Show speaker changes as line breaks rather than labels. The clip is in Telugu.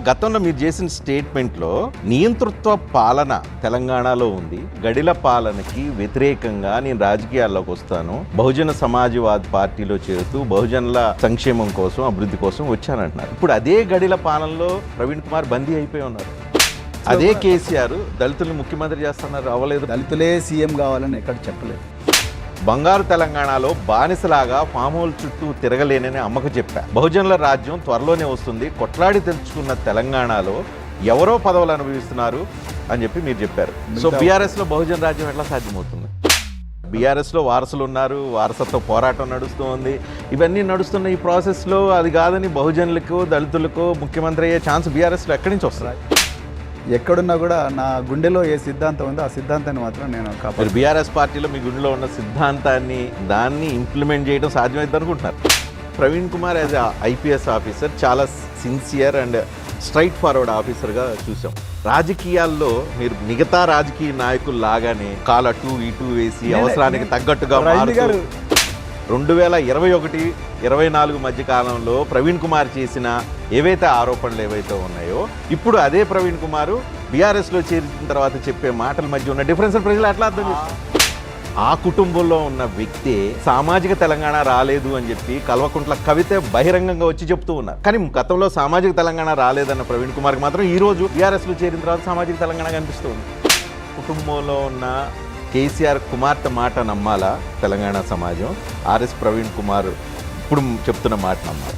గతంలో మీరు చేసిన స్టేట్మెంట్లో నియంతృత్వ పాలన తెలంగాణలో ఉంది, గడిల పాలనకి వ్యతిరేకంగా నేను రాజకీయాల్లోకి వస్తాను, బహుజన సమాజ్వాద్ పార్టీలో చేరుతూ బహుజనుల సంక్షేమం కోసం అభివృద్ధి కోసం వచ్చానంటున్నారు. ఇప్పుడు అదే గడిల పాలనలో ప్రవీణ్ కుమార్ బందీ అయిపోయి ఉన్నారు. అదే కేసీఆర్ దళితులను ముఖ్యమంత్రి చేస్తున్నారు, అవ్వలేదు.
దళితులే సీఎం కావాలని ఎక్కడ చెప్పలేదు.
బంగారు తెలంగాణలో బానిసలాగా ఫామ్ హౌల్ చుట్టూ తిరగలేనని అమ్మకు చెప్పా. బహుజనుల రాజ్యం త్వరలోనే వస్తుంది, కొట్లాడి తెచ్చుకున్న తెలంగాణలో ఎవరో పదవులు అనుభవిస్తున్నారు అని చెప్పి మీరు చెప్పారు. సో బీఆర్ఎస్లో బహుజన రాజ్యం ఎట్లా సాధ్యమవుతుంది? బీఆర్ఎస్లో వారసులు ఉన్నారు, వారసత్వ పోరాటం నడుస్తుంది, ఇవన్నీ నడుస్తున్న ఈ ప్రాసెస్లో అది కాదని బహుజనులకు దళితులకు ముఖ్యమంత్రి అయ్యే ఛాన్స్ బీఆర్ఎస్లో ఎక్కడి నుంచి వస్తుంది?
ఎక్కడున్నా కూడా నా గుండెలో ఏ సిద్ధాంతం ఉందో ఆ సిద్ధాంతాన్ని మాత్రం నేను
మీరు బీఆర్ఎస్ పార్టీలో మీ గుండెలో ఉన్న సిద్ధాంతాన్ని దాన్ని ఇంప్లిమెంట్ చేయడం సాధ్యమైంది అనుకుంటున్నారు. Praveen Kumar as IPS officer చాలా సిన్సియర్ అండ్ స్ట్రైట్ ఫార్వర్డ్ ఆఫీసర్గా చూసాం. రాజకీయాల్లో మీరు మిగతా రాజకీయ నాయకులు లాగానే కాలు అటు ఇటు వేసి అవసరానికి తగ్గట్టుగా మారుతూ 2021-24 మధ్య కాలంలో ప్రవీణ్ కుమార్ చేసిన ఏవైతే ఆరోపణలు ఏవైతే ఉన్నాయో, ఇప్పుడు అదే ప్రవీణ్ కుమార్ బీఆర్ఎస్లో చేరిన తర్వాత చెప్పే మాటల మధ్య ఉన్న డిఫరెన్స్ ప్రజలు ఎట్లా అర్థం చేస్తారు? ఆ కుటుంబంలో ఉన్న వ్యక్తి సామాజిక తెలంగాణ రాలేదు అని చెప్పి కల్వకుంట్ల కవిత బహిరంగంగా వచ్చి చెప్తూ ఉన్నారు. కానీ గతంలో సామాజిక తెలంగాణ రాలేదన్న ప్రవీణ్ కుమార్కి మాత్రం ఈ రోజు బీఆర్ఎస్లో చేరిన తర్వాత సామాజిక తెలంగాణ కనిపిస్తుంది. కుటుంబంలో ఉన్న కేసీఆర్ కుమార్తె మాట నమ్మాలా తెలంగాణ సమాజం, ఆర్ఎస్ ప్రవీణ్ కుమార్ ఇప్పుడు చెప్తున్న మాట నమ్మాలి?